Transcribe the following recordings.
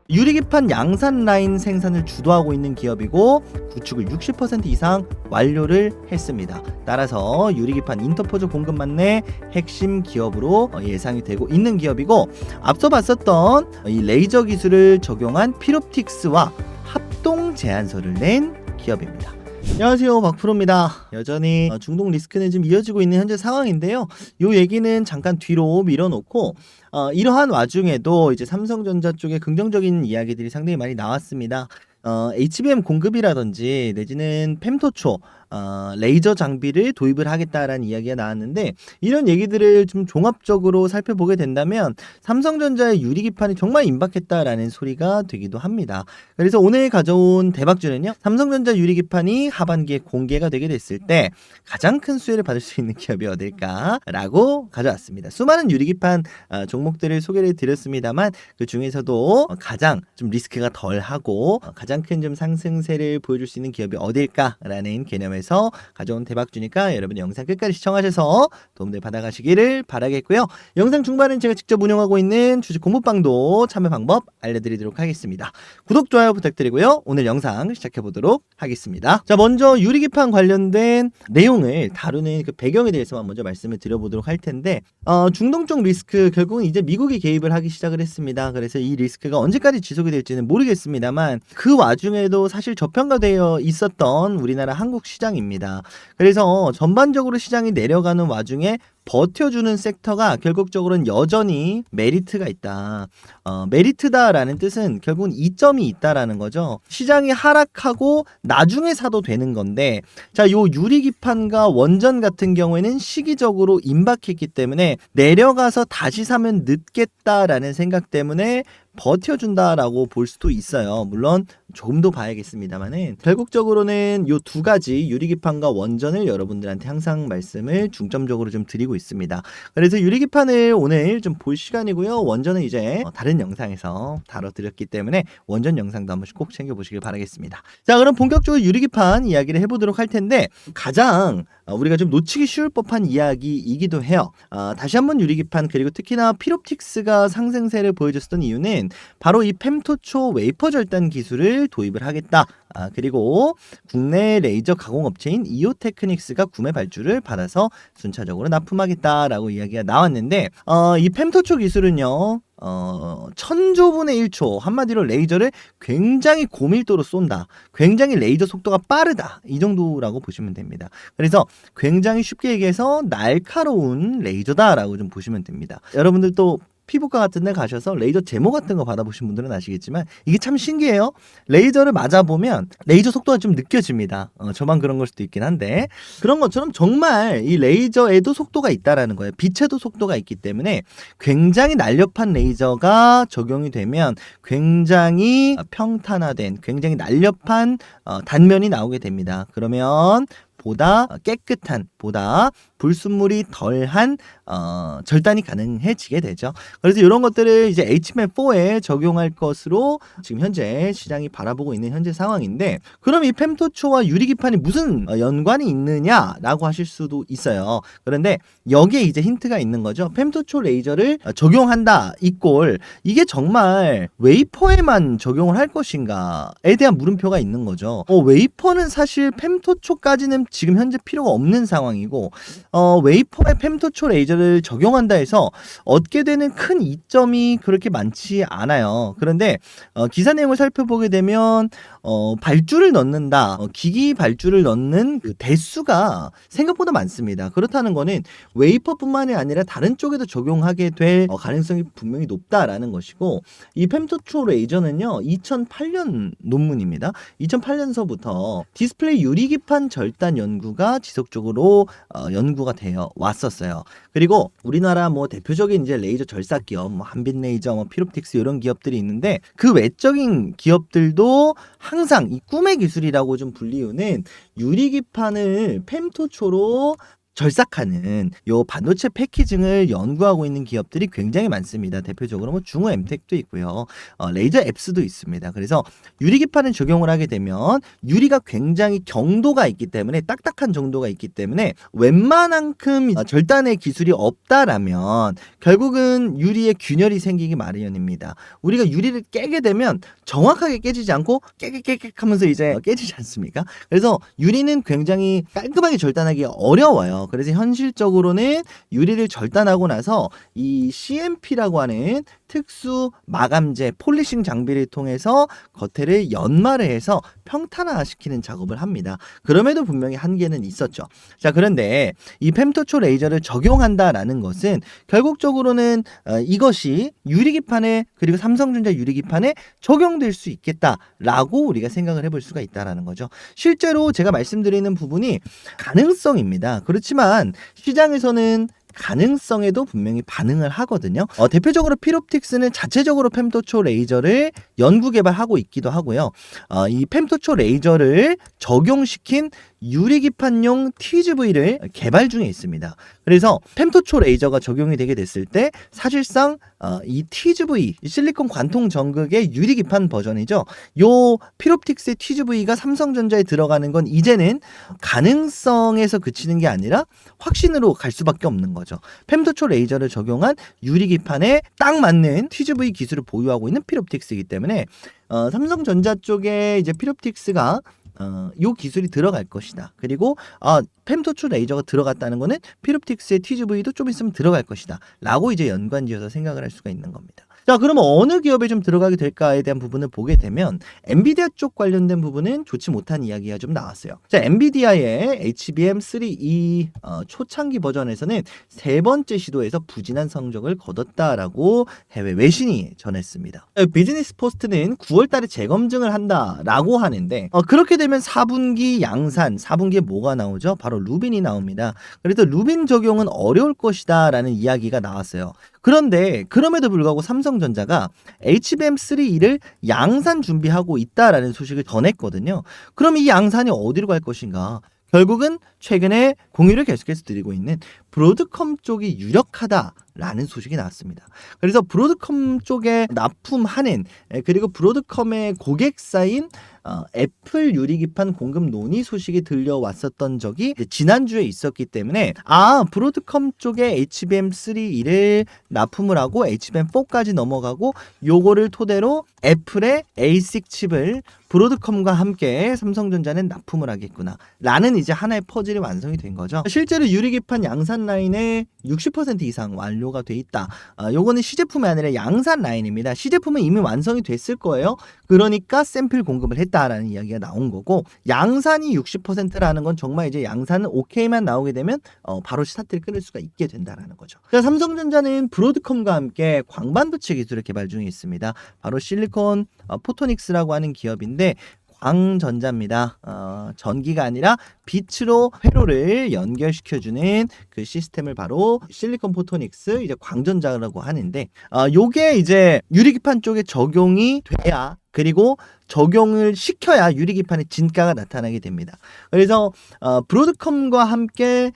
유리기판 양산 라인 생산을 주도하고 있는 기업이고 구축을 60% 이상 완료를 했습니다. 따라서 유리기판 인터포저 공급망 내 핵심 기업으로 예상이 되고 있는 기업이고, 앞서 봤었던 이 레이저 기술을 적용한 피롭틱스와 합동 제안서를 낸 기업입니다. 안녕하세요, 박프로입니다. 여전히 중동 리스크는 좀 이어지고 있는 현재 상황인데요. 이 얘기는 잠깐 뒤로 밀어놓고 이러한 와중에도 이제 삼성전자 쪽에 긍정적인 이야기들이 상당히 많이 나왔습니다. HBM 공급이라든지 내지는 펜토초 레이저 장비를 도입을 하겠다라는 이야기가 나왔는데, 이런 얘기들을 좀 종합적으로 살펴보게 된다면 삼성전자의 유리기판이 정말 임박했다라는 소리가 되기도 합니다. 그래서 오늘 가져온 대박주는요, 삼성전자 유리기판이 하반기에 공개가 되게 됐을 때 가장 큰 수혜를 받을 수 있는 기업이 어딜까라고 가져왔습니다. 수많은 유리기판 종목들을 소개를 드렸습니다만 그 중에서도 가장 좀 리스크가 덜하고 가장 큰 좀 상승세를 보여줄 수 있는 기업이 어딜까라는 개념에서 가져온 대박주니까 여러분 영상 끝까지 시청하셔서 도움을 받아가시기를 바라겠고요. 영상 중반은 제가 직접 운영하고 있는 주식 공부방도 참여 방법 알려드리도록 하겠습니다. 구독, 좋아요 부탁드리고요. 오늘 영상 시작해보도록 하겠습니다. 자, 먼저 유리기판 관련된 내용을 다루는 그 배경에 대해서만 먼저 말씀을 드려보도록 할 텐데, 중동 쪽 리스크, 결국은 이제 미국이 개입을 하기 시작을 했습니다. 그래서 이 리스크가 언제까지 지속이 될지는 모르겠습니다만 그 와중에도 사실 저평가되어 있었던 우리나라 한국 시장입니다. 그래서 전반적으로 시장이 내려가는 와중에 버텨주는 섹터가 결국적으로는 여전히 메리트가 있다. 메리트다라는 뜻은 결국은 이점이 있다라는 거죠. 시장이 하락하고 나중에 사도 되는 건데, 자, 요 유리기판과 원전 같은 경우에는 시기적으로 임박했기 때문에 내려가서 다시 사면 늦겠다라는 생각 때문에 버텨준다라고 볼 수도 있어요. 물론 조금 더 봐야겠습니다만은 결국적으로는 요 두 가지 유리기판과 원전을 여러분들한테 항상 말씀을 중점적으로 좀 드리고 있습니다. 그래서 유리기판을 오늘 좀 볼 시간이고요. 원전은 이제 다른 영상에서 다뤄드렸기 때문에 원전 영상도 한 번씩 꼭 챙겨보시길 바라겠습니다. 자, 그럼 본격적으로 유리기판 이야기를 해보도록 할 텐데, 가장 우리가 좀 놓치기 쉬울 법한 이야기이기도 해요. 다시 한번 유리기판, 그리고 특히나 피롭틱스가 상승세를 보여줬던 이유는 바로 이 펜토초 웨이퍼 절단 기술을 도입을 하겠다. 그리고 국내 레이저 가공업체인 이오테크닉스가 구매 발주를 받아서 순차적으로 납품하겠다라고 이야기가 나왔는데, 이 펜토초 기술은요, 1000조분의 1초, 한마디로 레이저를 굉장히 고밀도로 쏜다, 굉장히 레이저 속도가 빠르다, 이 정도라고 보시면 됩니다. 그래서 굉장히 쉽게 얘기해서 날카로운 레이저다라고 좀 보시면 됩니다. 여러분들 또 피부과 같은 데 가셔서 레이저 제모 같은 거 받아보신 분들은 아시겠지만 이게 참 신기해요. 레이저를 맞아보면 레이저 속도가 좀 느껴집니다. 저만 그런 걸 수도 있긴 한데, 그런 것처럼 정말 이 레이저에도 속도가 있다라는 거예요. 빛에도 속도가 있기 때문에 굉장히 날렵한 레이저가 적용이 되면 굉장히 평탄화된, 굉장히 날렵한 단면이 나오게 됩니다. 그러면 보다 깨끗한, 보다 불순물이 덜한 절단이 가능해지게 되죠. 그래서 이런 것들을 이제 HBM4에 적용할 것으로 지금 현재 시장이 바라보고 있는 현재 상황인데, 그럼 이 펜토초와 유리기판이 무슨 연관이 있느냐라고 하실 수도 있어요. 그런데 여기에 이제 힌트가 있는 거죠. 펜토초 레이저를 적용한다 이꼴, 이게 정말 웨이퍼에만 적용을 할 것인가에 대한 물음표가 있는 거죠. 웨이퍼는 사실 펜토초까지는 지금 현재 필요가 없는 상황이고, 웨이퍼에 펜토초 레이저를 적용한다 해서 얻게 되는 큰 이점이 그렇게 많지 않아요. 그런데 기사 내용을 살펴보게 되면 발주를 넣는다, 기기 발주를 넣는 그 대수가 생각보다 많습니다. 그렇다는 거는 웨이퍼뿐만이 아니라 다른 쪽에도 적용하게 될 가능성이 분명히 높다라는 것이고, 이 펜토초 레이저는요 2008년 논문입니다. 2008년서부터 디스플레이 유리기판 절단 연구가 지속적으로 연구가 되어 왔었어요. 그리고 우리나라 뭐 대표적인 이제 레이저 절삭 기업, 뭐 한빛레이저, 뭐 피롭틱스 이런 기업들이 있는데, 그 외적인 기업들도 항상 이 꿈의 기술이라고 좀 불리우는 유리기판을 펜토초로 절삭하는 요 반도체 패키징을 연구하고 있는 기업들이 굉장히 많습니다. 대표적으로 뭐 중후 엠텍도 있고요. 레이저 앱스도 있습니다. 그래서 유리기판을 적용을 하게 되면 유리가 굉장히 경도가 있기 때문에 딱딱한 정도가 있기 때문에 웬만한큼 절단의 기술이 없다라면 결국은 유리에 균열이 생기기 마련입니다. 우리가 유리를 깨게 되면 정확하게 깨지지 않고 깨끗 하면서 이제 깨지지 않습니까? 그래서 유리는 굉장히 깔끔하게 절단하기 어려워요. 그래서 현실적으로는 유리를 절단하고 나서 이 CMP라고 하는 특수 마감재 폴리싱 장비를 통해서 겉에를 연마를 해서 평탄화시키는 작업을 합니다. 그럼에도 분명히 한계는 있었죠. 자, 그런데 이 펜토초 레이저를 적용한다라는 것은 결국적으로는 이것이 유리기판에 그리고 삼성전자 유리기판에 적용될 수 있겠다라고 우리가 생각을 해볼 수가 있다라는 거죠. 실제로 제가 말씀드리는 부분이 가능성입니다. 그렇지만 시장에서는 가능성에도 분명히 반응을 하거든요. 대표적으로 필옵틱스는 자체적으로 펜토초 레이저를 연구 개발하고 있기도 하고요. 이 펜토초 레이저를 적용시킨 유리기판용 TGV를 개발 중에 있습니다. 그래서 펜토초 레이저가 적용이 되게 됐을 때 사실상 이 TGV 실리콘 관통 전극의 유리기판 버전이죠. 요 필옵틱스의 TGV가 삼성전자에 들어가는 건 이제는 가능성에서 그치는 게 아니라 확신으로 갈 수밖에 없는 거죠. 펜토초 레이저를 적용한 유리기판에 딱 맞는 TGV 기술을 보유하고 있는 필옵틱스이기 때문에 삼성전자 쪽에 이제 필옵틱스가 요 기술이 들어갈 것이다. 그리고 펜토초 레이저가 들어갔다는 거는 필옵틱스의 TGV도 좀 있으면 들어갈 것이다. 라고 이제 연관지어서 생각을 할 수가 있는 겁니다. 자, 그러면 어느 기업에 좀 들어가게 될까에 대한 부분을 보게 되면 엔비디아 쪽 관련된 부분은 좋지 못한 이야기가 좀 나왔어요. 자, 엔비디아의 HBM3E 초창기 버전에서는 세 번째 시도에서 부진한 성적을 거뒀다라고 해외 외신이 전했습니다. 비즈니스 포스트는 9월 달에 재검증을 한다라고 하는데 그렇게 되면 4분기 양산, 4분기에 뭐가 나오죠? 바로 루빈이 나옵니다. 그래서 루빈 적용은 어려울 것이다라는 이야기가 나왔어요. 그런데 그럼에도 불구하고 삼성전자가 HBM3E를 양산 준비하고 있다라는 소식을 전했거든요. 그럼 이 양산이 어디로 갈 것인가? 결국은 최근에 공유를 계속해서 드리고 있는 브로드컴 쪽이 유력하다라는 소식이 나왔습니다. 그래서 브로드컴 쪽에 납품하는 그리고 브로드컴의 고객사인 애플 유리기판 공급 논의 소식이 들려왔었던 적이 지난주에 있었기 때문에 브로드컴 쪽에 HBM3E를 납품을 하고 HBM4까지 넘어가고 요거를 토대로 애플의 ASIC 칩을 브로드컴과 함께 삼성전자는 납품을 하겠구나 라는 이제 하나의 퍼즐이 완성이 된 거죠. 실제로 유리기판 양산 라인의 60% 이상 완료가 돼 있다. 요거는 시제품이 아니라 양산 라인입니다. 시제품은 이미 완성이 됐을 거예요. 그러니까 샘플 공급을 했다라는 이야기가 나온 거고, 양산이 60%라는 건 정말 이제 양산은 오케이만 나오게 되면 바로 스타트를 끊을 수가 있게 된다라는 거죠. 자, 삼성전자는 브로드컴과 함께 광반도체 기술을 개발 중에 있습니다. 바로 실리콘 포토닉스라고 하는 기업인데 광전자입니다. 전기가 아니라 빛으로 회로를 연결시켜주는 그 시스템을 바로 실리콘 포토닉스, 이제 광전자라고 하는데, 요게 이제 유리기판 쪽에 적용이 돼야, 그리고 적용을 시켜야 유리기판의 진가가 나타나게 됩니다. 그래서 브로드컴과 함께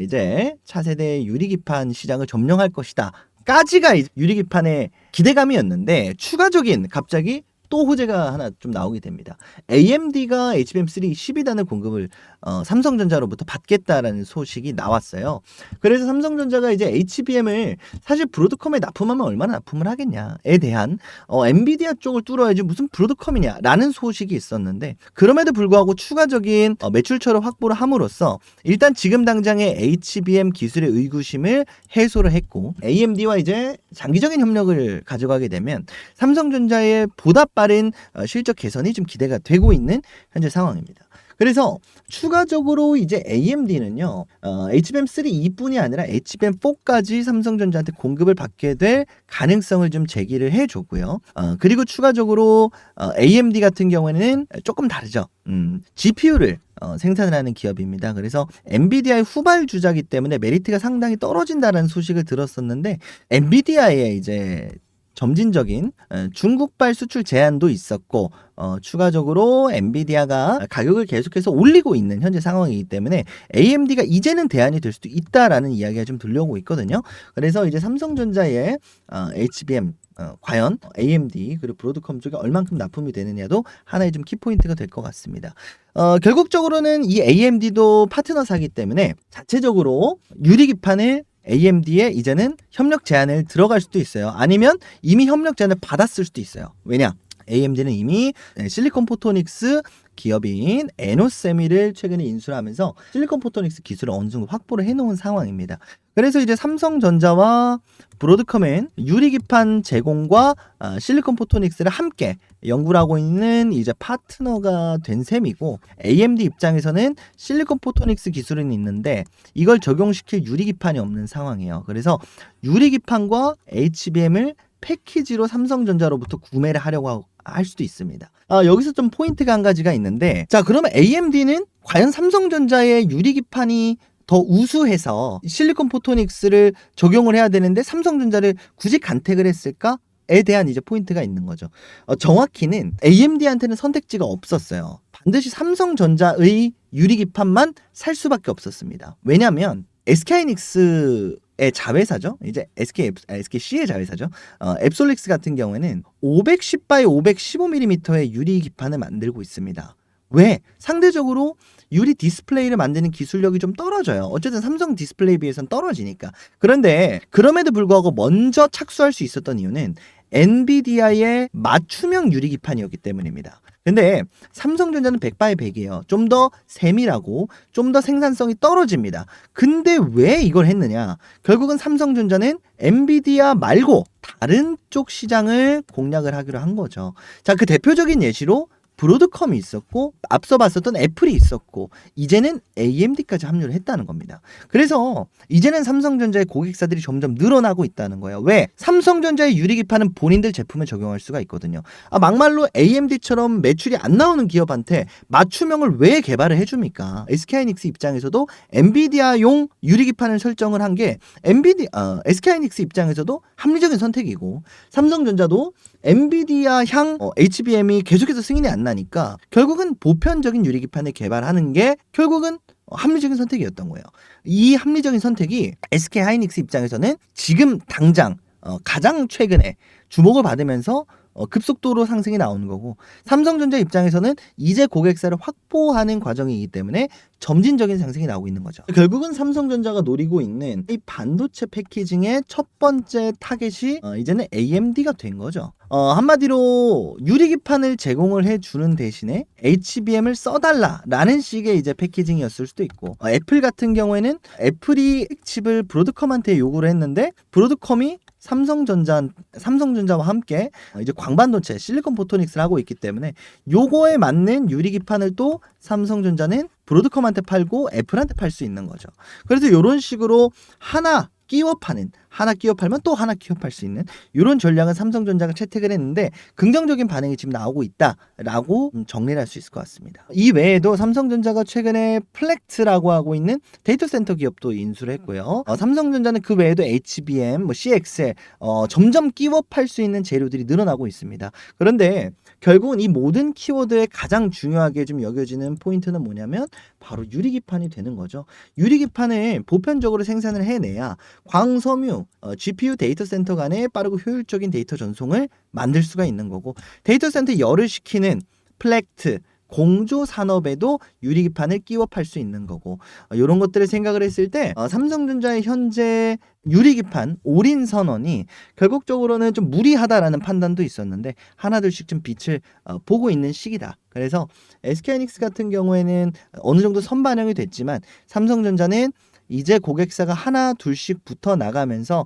이제 차세대 유리기판 시장을 점령할 것이다 까지가 유리기판의 기대감이었는데, 추가적인 갑자기 또 호재가 하나 좀 나오게 됩니다. AMD가 HBM3 12단을 공급을 삼성전자로부터 받겠다라는 소식이 나왔어요. 그래서 삼성전자가 이제 HBM을 사실 브로드컴에 납품하면 얼마나 납품을 하겠냐에 대한 엔비디아 쪽을 뚫어야지 무슨 브로드컴이냐라는 소식이 있었는데, 그럼에도 불구하고 추가적인 매출처를 확보를 함으로써 일단 지금 당장의 HBM 기술의 의구심을 해소를 했고, AMD와 이제 장기적인 협력을 가져가게 되면 삼성전자의 보다 빠른 실적 개선이 좀 기대가 되고 있는 현재 상황입니다. 그래서 추가적으로 이제 AMD는요, HBM3E뿐이 아니라 HBM4까지 삼성전자한테 공급을 받게 될 가능성을 좀 제기를 해줬고요. 그리고 추가적으로 AMD 같은 경우에는 조금 다르죠. GPU를 생산을 하는 기업입니다. 그래서 엔비디아의 후발주자이기 때문에 메리트가 상당히 떨어진다는 소식을 들었었는데, 엔비디아의 이제 점진적인 중국발 수출 제한도 있었고 추가적으로 엔비디아가 가격을 계속해서 올리고 있는 현재 상황이기 때문에 AMD가 이제는 대안이 될 수도 있다라는 이야기가 좀 들려오고 있거든요. 그래서 이제 삼성전자의 HBM 과연 AMD 그리고 브로드컴 쪽에 얼만큼 납품이 되느냐도 하나의 좀 키포인트가 될 것 같습니다. 결국적으로는 이 AMD도 파트너사기 때문에 자체적으로 유리기판을 AMD에 이제는 협력 제안을 들어갈 수도 있어요. 아니면 이미 협력 제안을 받았을 수도 있어요. 왜냐? AMD는 이미 실리콘 포토닉스 기업인 에노세미를 최근에 인수하면서 실리콘 포토닉스 기술을 어느 정도 확보를 해놓은 상황입니다. 그래서 이제 삼성전자와 브로드컴은 유리기판 제공과 실리콘 포토닉스를 함께 연구를 하고 있는 이제 파트너가 된 셈이고, AMD 입장에서는 실리콘 포토닉스 기술은 있는데 이걸 적용시킬 유리기판이 없는 상황이에요. 그래서 유리기판과 HBM을 패키지로 삼성전자로부터 구매를 하려고 할 수도 있습니다. 여기서 좀 포인트가 한 가지가 있는데, 자 그러면 AMD는 과연 삼성전자의 유리기판이 더 우수해서 실리콘 포토닉스를 적용을 해야 되는데 삼성전자를 굳이 간택을 했을까에 대한 이제 포인트가 있는 거죠. 정확히는 AMD한테는 선택지가 없었어요. 반드시 삼성전자의 유리기판만 살 수밖에 없었습니다. 왜냐하면 SK하이닉스의 자회사죠. 이제 SKC의 자회사죠. 앱솔릭스 같은 경우에는 510 by 515mm의 유리 기판을 만들고 있습니다. 왜? 상대적으로 유리 디스플레이를 만드는 기술력이 좀 떨어져요. 어쨌든 삼성 디스플레이에 비해서는 떨어지니까. 그런데 그럼에도 불구하고 먼저 착수할 수 있었던 이유는 엔비디아의 맞춤형 유리 기판이었기 때문입니다. 근데 삼성전자는 100바에 100이에요. 좀 더 세밀하고 좀 더 생산성이 떨어집니다. 근데 왜 이걸 했느냐? 결국은 삼성전자는 엔비디아 말고 다른 쪽 시장을 공략을 하기로 한 거죠. 자, 그 대표적인 예시로 브로드컴이 있었고 앞서 봤었던 애플이 있었고 이제는 AMD까지 합류를 했다는 겁니다. 그래서 이제는 삼성전자의 고객사들이 점점 늘어나고 있다는 거예요. 왜? 삼성전자의 유리기판은 본인들 제품에 적용할 수가 있거든요. 막말로 AMD처럼 매출이 안 나오는 기업한테 맞춤형을 왜 개발을 해줍니까? SK하이닉스 입장에서도 엔비디아용 유리기판을 설정을 한 게 SK하이닉스 입장에서도 합리적인 선택이고, 삼성전자도 엔비디아 향 HBM이 계속해서 승인이 안 나니까 결국은 보편적인 유리기판을 개발하는 게 결국은 합리적인 선택이었던 거예요. 이 합리적인 선택이 SK하이닉스 입장에서는 지금 당장 가장 최근에 주목을 받으면서 급속도로 상승이 나오는 거고, 삼성전자 입장에서는 이제 고객사를 확보하는 과정이기 때문에 점진적인 상승이 나오고 있는 거죠. 결국은 삼성전자가 노리고 있는 이 반도체 패키징의 첫 번째 타겟이 이제는 AMD가 된 거죠. 한마디로 유리기판을 제공을 해주는 대신에 HBM을 써달라라는 식의 이제 패키징이었을 수도 있고, 애플 같은 경우에는 애플이 칩을 브로드컴한테 요구를 했는데 브로드컴이 삼성전자와 함께 이제 광반도체 실리콘 포토닉스를 하고 있기 때문에 요거에 맞는 유리기판을 또 삼성전자는 브로드컴한테 팔고 애플한테 팔 수 있는 거죠. 그래서 이런 식으로 하나 끼워 팔면 또 하나 끼워 팔 수 있는 이런 전략은 삼성전자가 채택을 했는데 긍정적인 반응이 지금 나오고 있다라고 정리를 할 수 있을 것 같습니다. 이 외에도 삼성전자가 최근에 플렉트라고 하고 있는 데이터 센터 기업도 인수를 했고요. 삼성전자는 그 외에도 HBM, CXL 점점 끼워 팔 수 있는 재료들이 늘어나고 있습니다. 그런데 결국은 이 모든 키워드에 가장 중요하게 좀 여겨지는 포인트는 뭐냐면 바로 유리기판이 되는 거죠. 유리기판을 보편적으로 생산을 해내야 광섬유, GPU 데이터 센터 간의 빠르고 효율적인 데이터 전송을 만들 수가 있는 거고, 데이터 센터 열을 식히는 플렉트, 공조 산업에도 유리기판을 끼워 팔 수 있는 거고, 이런 것들을 생각을 했을 때 삼성전자의 현재 유리기판 올인 선언이 결국적으로는 좀 무리하다라는 판단도 있었는데 하나둘씩 좀 빛을 보고 있는 시기다. 그래서 SK하이닉스 같은 경우에는 어느 정도 선반영이 됐지만 삼성전자는 이제 고객사가 하나 둘씩 붙어 나가면서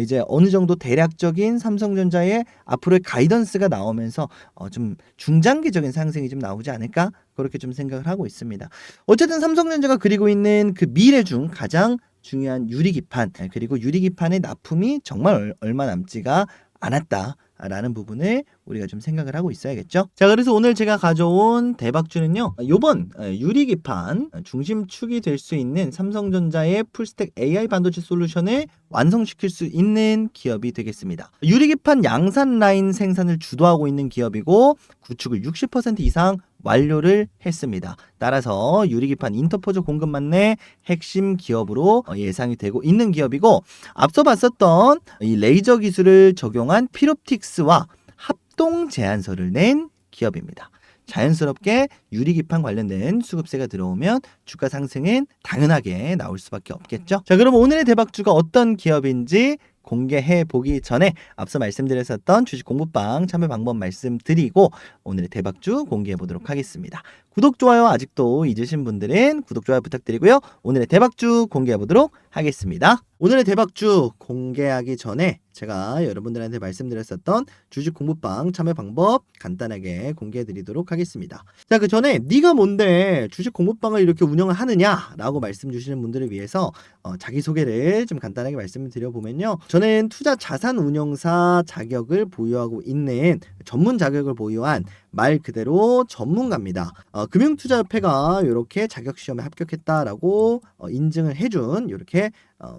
이제 어느 정도 대략적인 삼성전자의 앞으로의 가이던스가 나오면서 좀 중장기적인 상승이 좀 나오지 않을까, 그렇게 좀 생각을 하고 있습니다. 어쨌든 삼성전자가 그리고 있는 그 미래 중 가장 중요한 유리기판, 그리고 유리기판의 납품이 정말 얼마 남지가 않았다. 라는 부분을 우리가 좀 생각을 하고 있어야겠죠. 자, 그래서 오늘 제가 가져온 대박주는요, 요번 유리기판 중심축이 될 수 있는 삼성전자의 풀스택 AI 반도체 솔루션을 완성시킬 수 있는 기업이 되겠습니다. 유리기판 양산 라인 생산을 주도하고 있는 기업이고 구축을 60% 이상 완료를 했습니다. 따라서 유리기판 인터포즈 공급망 내 핵심 기업으로 예상이 되고 있는 기업이고, 앞서 봤었던 이 레이저 기술을 적용한 필옵틱스와 합동 제안서를 낸 기업입니다. 자연스럽게 유리기판 관련된 수급세가 들어오면 주가 상승은 당연하게 나올 수밖에 없겠죠. 자, 그럼 오늘의 대박주가 어떤 기업인지 공개해 보기 전에 앞서 말씀드렸었던 주식 공부방 참여 방법 말씀드리고 오늘의 대박주 공개해 보도록 하겠습니다. 구독, 좋아요 아직도 잊으신 분들은 구독, 좋아요 부탁드리고요. 오늘의 대박주 공개해 보도록 하겠습니다. 오늘의 대박주 공개하기 전에 제가 여러분들한테 말씀드렸었던 주식 공부방 참여 방법 간단하게 공개해 드리도록 하겠습니다. 자, 그 전에 네가 뭔데 주식 공부방을 이렇게 운영을 하느냐 라고 말씀 주시는 분들을 위해서 자기소개를 좀 간단하게 말씀을 드려보면요, 저는 투자 자산 운용사 자격을 보유하고 있는 전문 자격을 보유한 말 그대로 전문가입니다. 금융투자협회가 이렇게 자격시험에 합격했다라고 인증을 해준 이렇게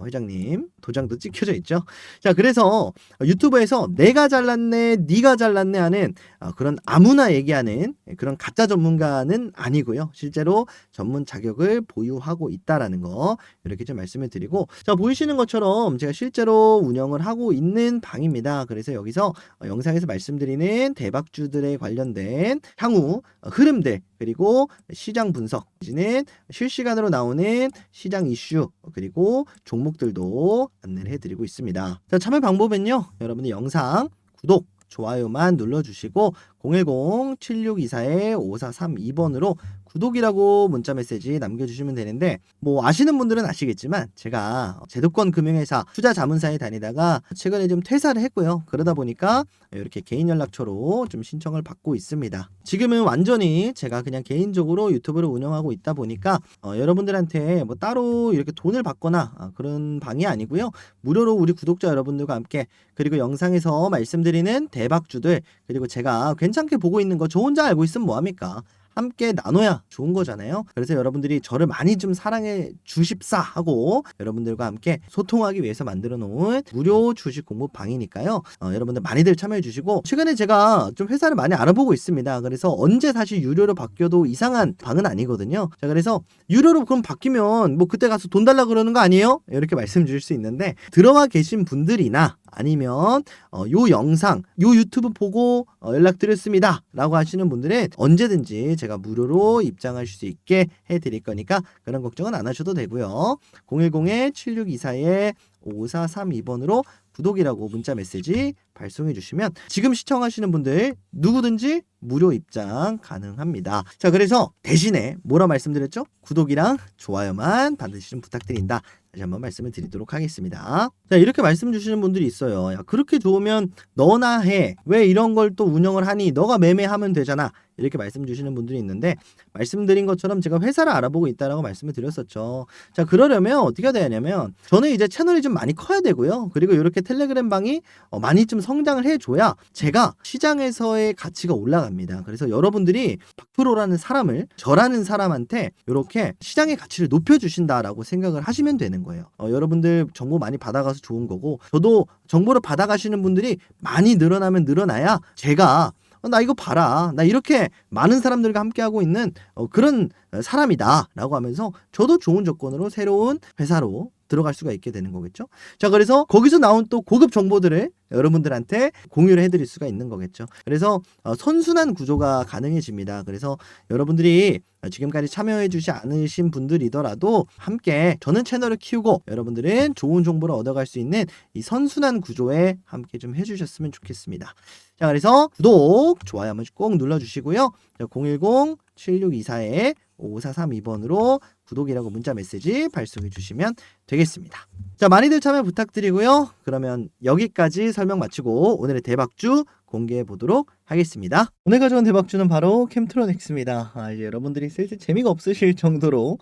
회장님 도장도 찍혀져 있죠. 자, 그래서 유튜브에서 내가 잘났네, 네가 잘났네 하는 그런 아무나 얘기하는 그런 가짜 전문가는 아니고요. 실제로 전문 자격을 보유하고 있다라는 거 이렇게 좀 말씀을 드리고, 자, 보이시는 것처럼 제가 실제로 운영을 하고 있는 방입니다. 그래서 여기서 영상에서 말씀드리는 대박주들에 관련된 향후 흐름들 그리고 시장 분석, 는 실시간으로 나오는 시장 이슈 그리고 종목들도 안내를 해드리고 있습니다. 자, 참여 방법은요, 여러분들 영상 구독, 좋아요만 눌러주시고 010-7624-5432번으로 구독이라고 문자 메시지 남겨주시면 되는데, 뭐 아시는 분들은 아시겠지만 제가 제도권 금융회사 투자 자문사에 다니다가 최근에 좀 퇴사를 했고요. 그러다 보니까 이렇게 개인 연락처로 좀 신청을 받고 있습니다. 지금은 완전히 제가 그냥 개인적으로 유튜브를 운영하고 있다 보니까 여러분들한테 뭐 따로 이렇게 돈을 받거나 그런 방이 아니고요. 무료로 우리 구독자 여러분들과 함께, 그리고 영상에서 말씀드리는 대박주들, 그리고 제가 괜찮게 보고 있는 거 저 혼자 알고 있으면 뭐합니까? 함께 나눠야 좋은 거잖아요. 그래서 여러분들이 저를 많이 좀 사랑해 주십사 하고 여러분들과 함께 소통하기 위해서 만들어 놓은 무료 주식 공부 방이니까요. 여러분들 많이들 참여해 주시고, 최근에 제가 좀 회사를 많이 알아보고 있습니다. 그래서 언제 다시 유료로 바뀌어도 이상한 방은 아니거든요. 자, 그래서 유료로 그럼 바뀌면 뭐 그때 가서 돈 달라 그러는 거 아니에요? 이렇게 말씀 주실 수 있는데, 들어와 계신 분들이나 아니면 요 영상, 요 유튜브 보고 연락드렸습니다 라고 하시는 분들은 언제든지 제가 무료로 입장하실 수 있게 해드릴 거니까 그런 걱정은 안 하셔도 되고요. 010-7624-5432번으로 구독이라고 문자 메시지 발송해 주시면 지금 시청하시는 분들 누구든지 무료 입장 가능합니다. 자, 그래서 대신에 뭐라 말씀드렸죠? 구독이랑 좋아요만 반드시 좀 부탁드린다. 다시 한번 말씀을 드리도록 하겠습니다. 자, 이렇게 말씀 주시는 분들이 있어요. 야, 그렇게 좋으면 너나 해. 왜 이런 걸 또 운영을 하니? 너가 매매하면 되잖아. 이렇게 말씀 주시는 분들이 있는데, 말씀드린 것처럼 제가 회사를 알아보고 있다라고 말씀을 드렸었죠. 자, 그러려면 어떻게 해야 되냐면 저는 이제 채널이 좀 많이 커야 되고요. 그리고 이렇게 텔레그램 방이 많이 좀 성장을 해줘야 제가 시장에서의 가치가 올라갑니다. 그래서 여러분들이 박프로라는 사람을, 저라는 사람한테 이렇게 시장의 가치를 높여주신다라고 생각을 하시면 되는 거예요. 여러분들 정보 많이 받아가서 좋은 거고, 저도 정보를 받아가시는 분들이 많이 늘어나면 늘어나야 제가 나 이거 봐라, 나 이렇게 많은 사람들과 함께하고 있는 그런 사람이다 라고 하면서 저도 좋은 조건으로 새로운 회사로 들어갈 수가 있게 되는 거겠죠. 자, 그래서 거기서 나온 또 고급 정보들을 여러분들한테 공유를 해드릴 수가 있는 거겠죠. 그래서 선순환 구조가 가능해집니다. 그래서 여러분들이 지금까지 참여해주지 않으신 분들이더라도 함께 저는 채널을 키우고 여러분들은 좋은 정보를 얻어갈 수 있는 이 선순환 구조에 함께 좀 해주셨으면 좋겠습니다. 자, 그래서 구독, 좋아요 한번 꼭 눌러주시고요. 010-7624-5432번으로 구독이라고 문자 메시지 발송해 주시면 되겠습니다. 자, 많이들 참여 부탁드리고요. 그러면 여기까지 설명 마치고 오늘의 대박주 공개해 보도록 하겠습니다. 하겠습니다. 오늘 가져온 대박주는 바로 캠트로닉스입니다. 이제 여러분들이 슬슬 재미가 없으실 정도로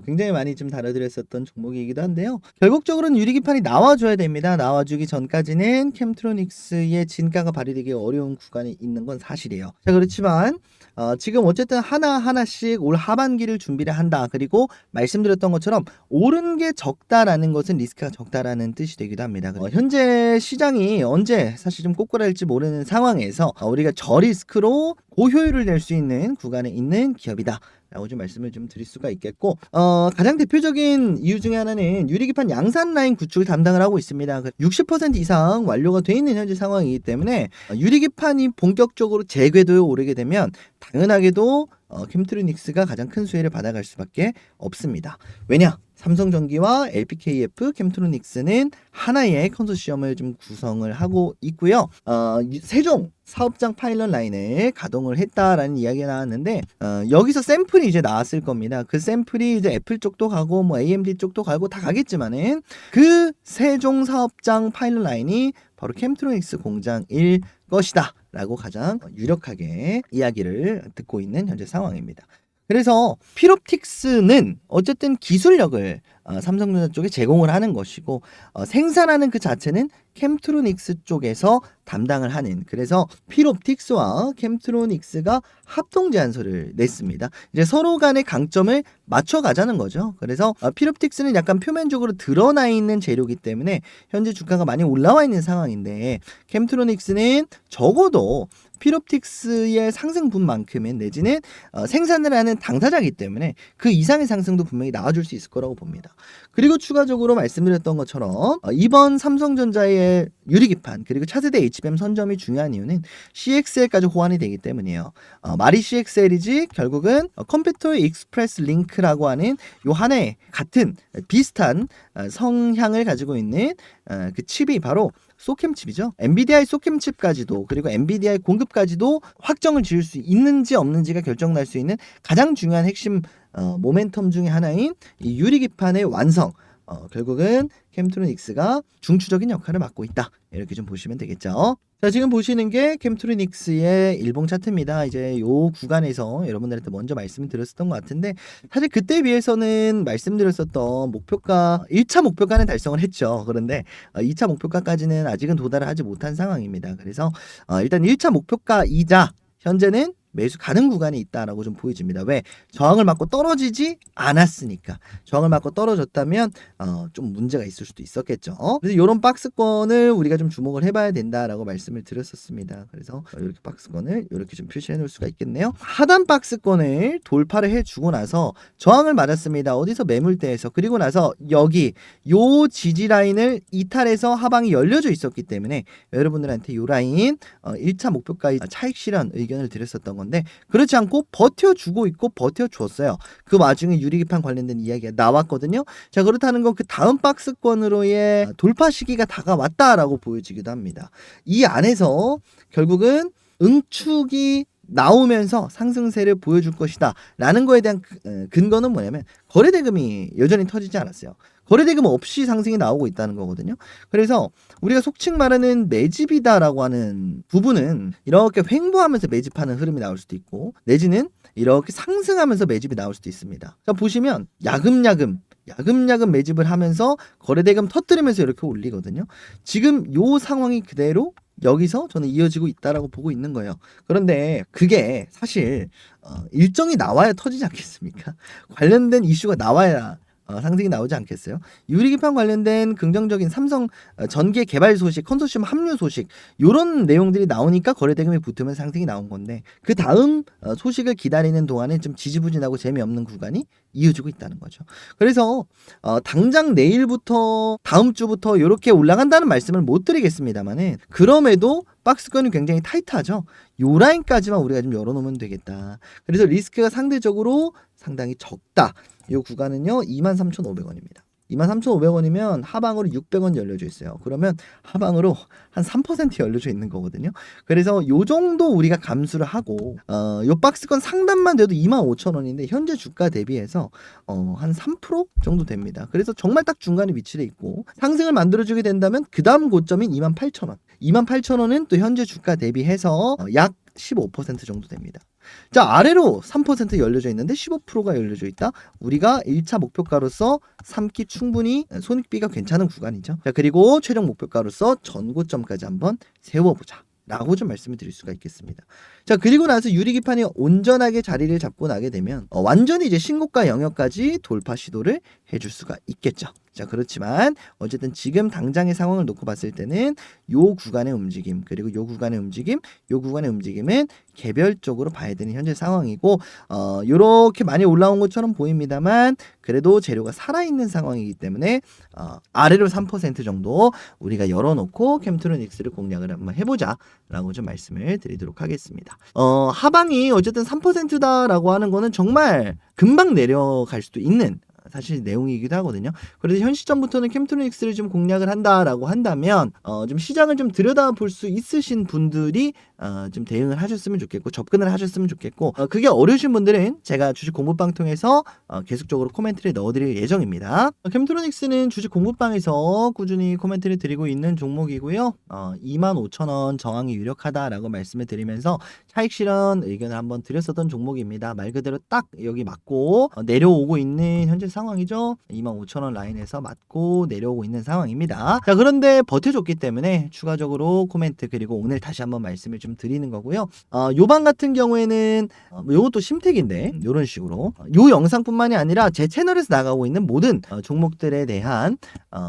굉장히 많이 좀 다뤄드렸었던 종목이기도 한데요. 결국적으로는 유리기판이 나와줘야 됩니다. 나와주기 전까지는 캠트로닉스의 진가가 발휘되기 어려운 구간이 있는 건 사실이에요. 자, 그렇지만 지금 어쨌든 하나하나씩 올 하반기를 준비를 한다. 그리고 말씀드렸던 것처럼 오른 게 적다라는 것은 리스크가 적다라는 뜻이 되기도 합니다. 현재 시장이 언제 사실 좀 꼬꾸라질지 모르는 상황에서 우리가 저리스크로 고효율을 낼 수 있는 구간에 있는 기업이다 라고 좀 말씀을 좀 드릴 수가 있겠고, 가장 대표적인 이유 중에 하나는 유리기판 양산 라인 구축을 담당을 하고 있습니다. 60% 이상 완료가 돼 있는 현재 상황이기 때문에 유리기판이 본격적으로 재궤도에 오르게 되면 당연하게도 캠트로닉스가 가장 큰 수혜를 받아갈 수밖에 없습니다. 왜냐? 삼성전기와 LPKF, 캠트로닉스는 하나의 컨소시엄을 좀 구성을 하고 있고요. 세종 사업장 파일럿 라인을 가동을 했다라는 이야기가 나왔는데, 여기서 샘플이 이제 나왔을 겁니다. 그 샘플이 이제 애플 쪽도 가고 뭐 AMD 쪽도 가고 다 가겠지만은 그 세종 사업장 파일럿 라인이 바로 캠트로닉스 공장일 것이다 라고 가장 유력하게 이야기를 듣고 있는 현재 상황입니다. 그래서 필옵틱스는 어쨌든 기술력을 삼성전자 쪽에 제공을 하는 것이고, 생산하는 그 자체는 캠트로닉스 쪽에서 담당을 하는, 그래서 필옵틱스와 캠트로닉스가 합동 제안서를 냈습니다. 이제 서로 간의 강점을 맞춰가자는 거죠. 그래서 필옵틱스는 약간 표면적으로 드러나 있는 재료이기 때문에 현재 주가가 많이 올라와 있는 상황인데, 캠트로닉스는 적어도 필옵틱스의 상승분만큼은 내지는 생산을 하는 당사자이기 때문에 그 이상의 상승도 분명히 나와줄 수 있을 거라고 봅니다. 그리고 추가적으로 말씀드렸던 것처럼 이번 삼성전자의 유리기판 그리고 차세대 HBM 선점이 중요한 이유는 CXL까지 호환이 되기 때문이에요. 말이 CXL이지 결국은 컴퓨터 익스프레스 링크라고 하는 요 하나의 같은 비슷한 성향을 가지고 있는 그 칩이 바로 소캠 칩이죠. 엔비디아의 소캠 칩까지도, 그리고 엔비디아의 공급까지도 확정을 지을 수 있는지 없는지가 결정날 수 있는 가장 중요한 핵심 모멘텀 중에 하나인 이 유리기판의 완성, 결국은 캠트로닉스가 중추적인 역할을 맡고 있다, 이렇게 좀 보시면 되겠죠. 자, 지금 보시는 게 캠트로닉스의 일봉 차트입니다. 이제 요 구간에서 여러분들한테 먼저 말씀을 드렸었던 것 같은데, 사실 그때에 비해서는 말씀드렸었던 목표가 1차 목표가는 달성을 했죠. 그런데 2차 목표가까지는 아직은 도달을 하지 못한 상황입니다. 그래서 일단 1차 목표가이자 현재는 매수 가능 구간이 있다라고 좀 보여집니다. 왜? 저항을 맞고 떨어지지 않았으니까. 저항을 맞고 떨어졌다면 좀 문제가 있을 수도 있었겠죠. 그래서 이런 박스권을 우리가 좀 주목을 해봐야 된다라고 말씀을 드렸었습니다. 그래서 이렇게 박스권을 이렇게 좀 표시해 놓을 수가 있겠네요. 하단 박스권을 돌파를 해주고 나서 저항을 맞았습니다. 어디서? 매물대에서. 그리고 나서 여기 요 지지 라인을 이탈해서 하방이 열려져 있었기 때문에 여러분들한테 요 라인 1차 목표가의 차익 실현 의견을 드렸었던 건데, 그렇지 않고 버텨주고 있고 버텨줬어요. 그 와중에 유리기판 관련된 이야기가 나왔거든요. 자, 그렇다는 건 그 다음 박스권으로의 돌파 시기가 다가왔다라고 보여지기도 합니다. 이 안에서 결국은 응축이 나오면서 상승세를 보여줄 것이다 라는 거에 대한 근거는 뭐냐면 거래대금이 여전히 터지지 않았어요. 거래대금 없이 상승이 나오고 있다는 거거든요. 그래서 우리가 속칭 말하는 매집이다라고 하는 부분은 이렇게 횡보하면서 매집하는 흐름이 나올 수도 있고, 내지는 이렇게 상승하면서 매집이 나올 수도 있습니다. 자, 보시면 야금야금 매집을 하면서 거래대금 터뜨리면서 이렇게 올리거든요. 지금 요 상황이 그대로 여기서 저는 이어지고 있다라고 보고 있는 거예요. 그런데 그게 사실 일정이 나와야 터지지 않겠습니까? 관련된 이슈가 나와야 상승이 나오지 않겠어요? 유리기판 관련된 긍정적인 삼성 전기 개발 소식, 컨소시엄 합류 소식, 이런 내용들이 나오니까 거래대금이 붙으면 상승이 나온 건데, 그 다음 소식을 기다리는 동안에 좀 지지부진하고 재미없는 구간이 이어지고 있다는 거죠. 그래서 당장 내일부터 다음 주부터 이렇게 올라간다는 말씀을 못 드리겠습니다만은, 그럼에도 박스권이 굉장히 타이트하죠. 요 라인까지만 우리가 좀 열어놓으면 되겠다. 그래서 리스크가 상대적으로 상당히 적다. 이 구간은요 23,500원입니다. 23,500원이면 하방으로 600원 열려져 있어요. 그러면 하방으로 한 3% 열려져 있는 거거든요. 그래서 요 정도 우리가 감수를 하고 요 박스권 상단만 돼도 25,000원인데 현재 주가 대비해서 한 3% 정도 됩니다. 그래서 정말 딱 중간에 위치해 있고, 상승을 만들어주게 된다면 그 다음 고점인 28,000원. 28,000원은 또 현재 주가 대비해서 약 15% 정도 됩니다. 자, 아래로 3% 열려져 있는데 15%가 열려져 있다. 우리가 1차 목표가로서 삼기 충분히 손익비가 괜찮은 구간이죠. 자, 그리고 최종 목표가로서 전고점까지 한번 세워보자 라고 좀 말씀을 드릴 수가 있겠습니다. 자, 그리고 나서 유리기판이 온전하게 자리를 잡고 나게 되면 완전히 이제 신고가 영역까지 돌파 시도를 해줄 수가 있겠죠. 자, 그렇지만 어쨌든 지금 당장의 상황을 놓고 봤을 때는 요 구간의 움직임, 그리고 요 구간의 움직임, 요 구간의 움직임은 개별적으로 봐야 되는 현재 상황이고, 요렇게 많이 올라온 것처럼 보입니다만 그래도 재료가 살아있는 상황이기 때문에 아래로 3% 정도 우리가 열어놓고 캠트로닉스를 공략을 한번 해보자 라고 좀 말씀을 드리도록 하겠습니다. 하방이 어쨌든 3%다라고 하는 거는 정말 금방 내려갈 수도 있는 사실 내용이기도 하거든요. 그래서 현 시점부터는 캠트로닉스를 좀 공략을 한다라고 한다면 좀 시장을 좀 들여다볼 수 있으신 분들이 좀 대응을 하셨으면 좋겠고 접근을 하셨으면 좋겠고, 그게 어려우신 분들은 제가 주식 공부방 통해서 계속적으로 코멘트를 넣어드릴 예정입니다. 캠트로닉스는 주식 공부방에서 꾸준히 코멘트를 드리고 있는 종목이고요. 25,000원 저항이 유력하다라고 말씀을 드리면서 차익 실현 의견을 한번 드렸었던 종목입니다. 말 그대로 딱 여기 맞고 내려오고 있는 현재 상황이죠. 25,000원 라인에서 맞고 내려오고 있는 상황입니다. 자, 그런데 버텨줬기 때문에 추가적으로 코멘트 그리고 오늘 다시 한번 말씀을 좀 드리는 거고요. 요방 같은 경우에는 요것도 심택인데 요런 식으로 요 영상뿐만이 아니라 제 채널에서 나가고 있는 모든 종목들에 대한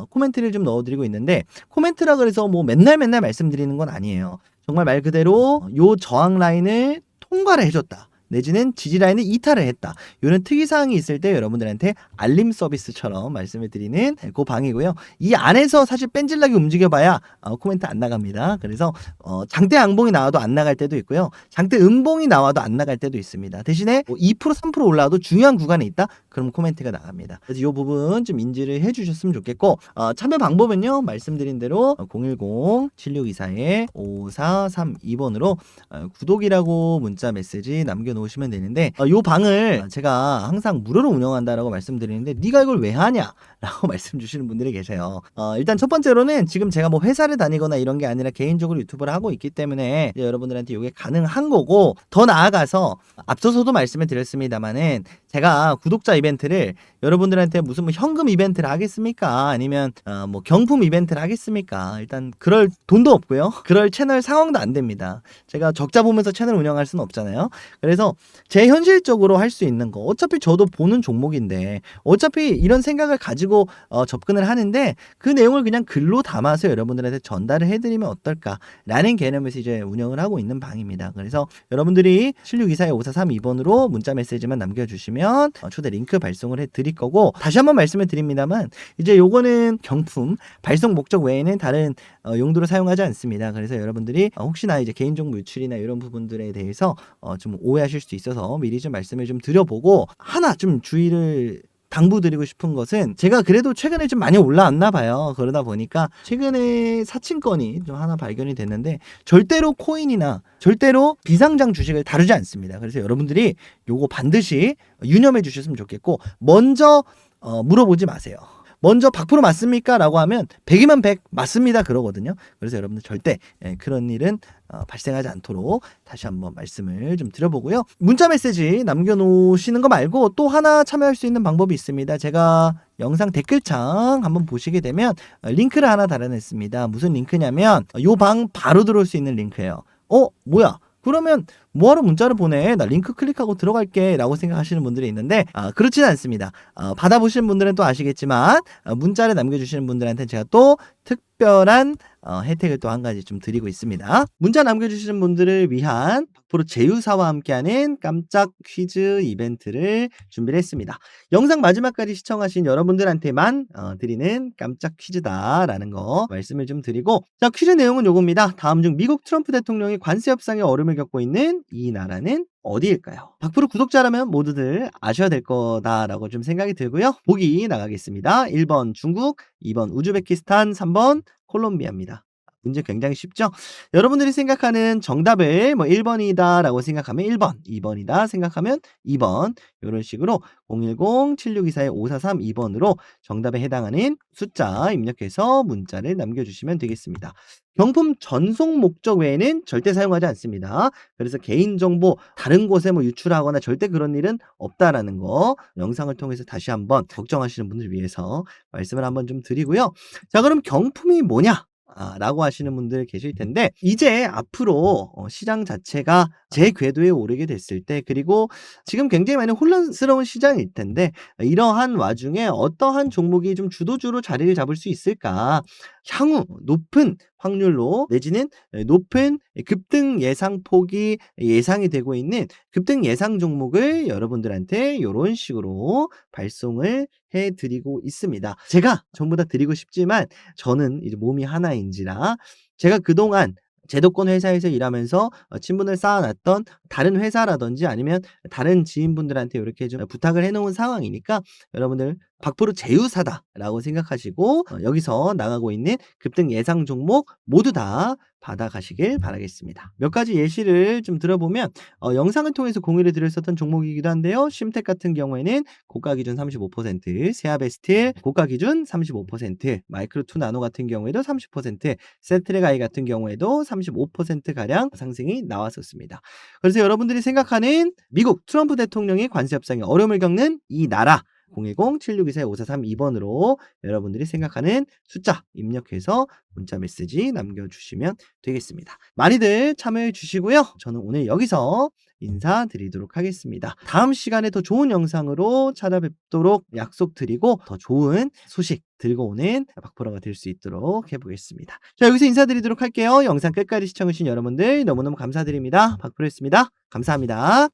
코멘트를 좀 넣어드리고 있는데, 코멘트라 그래서 뭐 맨날 말씀드리는 건 아니에요. 정말 말 그대로 요 저항 라인을 통과를 해줬다, 내지는 지지 라인을 이탈을 했다, 이런 특이사항이 있을 때 여러분들한테 알림 서비스처럼 말씀을 드리는 그 방이고요. 이 안에서 사실 뺀질나게 움직여봐야 코멘트 안 나갑니다. 그래서 장대 양봉이 나와도 안 나갈 때도 있고요. 장대 음봉이 나와도 안 나갈 때도 있습니다. 대신에 2% 3% 올라와도 중요한 구간에 있다? 그럼 코멘트가 나갑니다. 그래서 이 부분 좀 인지를 해주셨으면 좋겠고, 참여 방법은요 말씀드린 대로 010-7624-5432번으로 구독이라고 문자 메시지 남겨놓으시면 되는데, 이 방을 제가 항상 무료로 운영한다라고 말씀드리는데 네가 이걸 왜 하냐 라고 말씀 주시는 분들이 계세요. 일단 첫 번째로는 지금 제가 뭐 회사를 다니거나 이런 게 아니라 개인적으로 유튜브를 하고 있기 때문에 이제 여러분들한테 이게 가능한 거고, 더 나아가서 앞서서도 말씀을 드렸습니다만은 제가 구독자 이벤트를 여러분들한테 무슨 뭐 현금 이벤트를 하겠습니까? 아니면 뭐 경품 이벤트를 하겠습니까? 일단 그럴 돈도 없고요. 그럴 채널 상황도 안 됩니다. 제가 적자 보면서 채널 운영할 수는 없잖아요. 그래서 제 현실적으로 할 수 있는 거, 어차피 저도 보는 종목인데 어차피 이런 생각을 가지고 접근을 하는데 그 내용을 그냥 글로 담아서 여러분들한테 전달을 해드리면 어떨까라는 개념에서 이제 운영을 하고 있는 방입니다. 그래서 여러분들이 7624-5432번으로 문자 메시지만 남겨주시면 초대 링크 발송을 해드릴 거고, 다시 한번 말씀을 드립니다만 이제 요거는 경품 발송 목적 외에는 다른 용도로 사용하지 않습니다. 그래서 여러분들이 혹시나 이제 개인정보 유출이나 이런 부분들에 대해서 좀 오해하실 수 있어서 미리 좀 말씀을 좀 드려보고, 하나 좀 주의를 당부드리고 싶은 것은, 제가 그래도 최근에 좀 많이 올라왔나 봐요. 그러다 보니까 최근에 사칭건이 좀 하나 발견이 됐는데 절대로 코인이나 절대로 비상장 주식을 다루지 않습니다. 그래서 여러분들이 요거 반드시 유념해 주셨으면 좋겠고, 먼저 물어보지 마세요. 먼저 100% 맞습니까? 라고 하면 100이면 100 맞습니다 그러거든요. 그래서 여러분들 절대 그런 일은 발생하지 않도록 다시 한번 말씀을 좀 드려보고요. 문자 메시지 남겨놓으시는 거 말고 또 하나 참여할 수 있는 방법이 있습니다. 제가 영상 댓글창 한번 보시게 되면 링크를 하나 달아냈습니다. 무슨 링크냐면 요 방 바로 들어올 수 있는 링크예요. 뭐야? 그러면 뭐하러 문자를 보내? 나 링크 클릭하고 들어갈게 라고 생각하시는 분들이 있는데 그렇지는 않습니다. 받아보시는 분들은 또 아시겠지만 문자를 남겨주시는 분들한테 제가 또 특별한 혜택을 또 한 가지 좀 드리고 있습니다. 문자 남겨주시는 분들을 위한 앞으로 제휴사와 함께하는 깜짝 퀴즈 이벤트를 준비를 했습니다. 영상 마지막까지 시청하신 여러분들한테만 드리는 깜짝 퀴즈다라는 거 말씀을 좀 드리고, 자, 퀴즈 내용은 요겁니다. 다음 중 미국 트럼프 대통령이 관세 협상에 어려움을 겪고 있는 이 나라는 어디일까요? 100% 구독자라면 모두들 아셔야 될 거다라고 좀 생각이 들고요. 보기 나가겠습니다. 1번 중국, 2번 우즈베키스탄, 3번 콜롬비아입니다. 문제 굉장히 쉽죠? 여러분들이 생각하는 정답을 뭐 1번이다라고 생각하면 1번, 2번이다 생각하면 2번 요런 식으로 010-7624-5432번으로 정답에 해당하는 숫자 입력해서 문자를 남겨주시면 되겠습니다. 경품 전송 목적 외에는 절대 사용하지 않습니다. 그래서 개인정보 다른 곳에 뭐 유출하거나 절대 그런 일은 없다라는 거 영상을 통해서 다시 한번 걱정하시는 분들을 위해서 말씀을 한번 좀 드리고요. 자, 그럼 경품이 뭐냐? 라고 하시는 분들 계실 텐데 이제 앞으로 시장 자체가 제 궤도에 오르게 됐을 때 그리고 지금 굉장히 많이 혼란스러운 시장일 텐데 이러한 와중에 어떠한 종목이 좀 주도주로 자리를 잡을 수 있을까? 향후 높은 확률로 내지는 높은 급등 예상폭이 예상이 되고 있는 급등 예상 종목을 여러분들한테 요런 식으로 발송을 해 드리고 있습니다. 제가 전부 다 드리고 싶지만 저는 이제 몸이 하나인지라 제가 그동안 제도권 회사에서 일하면서 친분을 쌓아놨던 다른 회사라든지 아니면 다른 지인분들한테 이렇게 좀 부탁을 해 놓은 상황이니까 여러분들 100% 제휴사다라고 생각하시고 여기서 나가고 있는 급등 예상 종목 모두 다 받아가시길 바라겠습니다. 몇 가지 예시를 좀 들어보면 영상을 통해서 공유를 드렸었던 종목이기도 한데요. 심택 같은 경우에는 고가 기준 35%, 세아베스틸 고가 기준 35%, 마이크로2 나노 같은 경우에도 30%, 셀트레가이 같은 경우에도 35%가량 상승이 나왔었습니다. 그래서 여러분들이 생각하는 미국 트럼프 대통령이 관세 협상에 어려움을 겪는 이 나라 010-7624-5432번으로 여러분들이 생각하는 숫자 입력해서 문자 메시지 남겨주시면 되겠습니다. 많이들 참여해 주시고요. 저는 오늘 여기서 인사드리도록 하겠습니다. 다음 시간에 더 좋은 영상으로 찾아뵙도록 약속드리고 더 좋은 소식 들고 오는 박프로가 될 수 있도록 해보겠습니다. 자, 여기서 인사드리도록 할게요. 영상 끝까지 시청해주신 여러분들 너무너무 감사드립니다. 박프로였습니다. 감사합니다.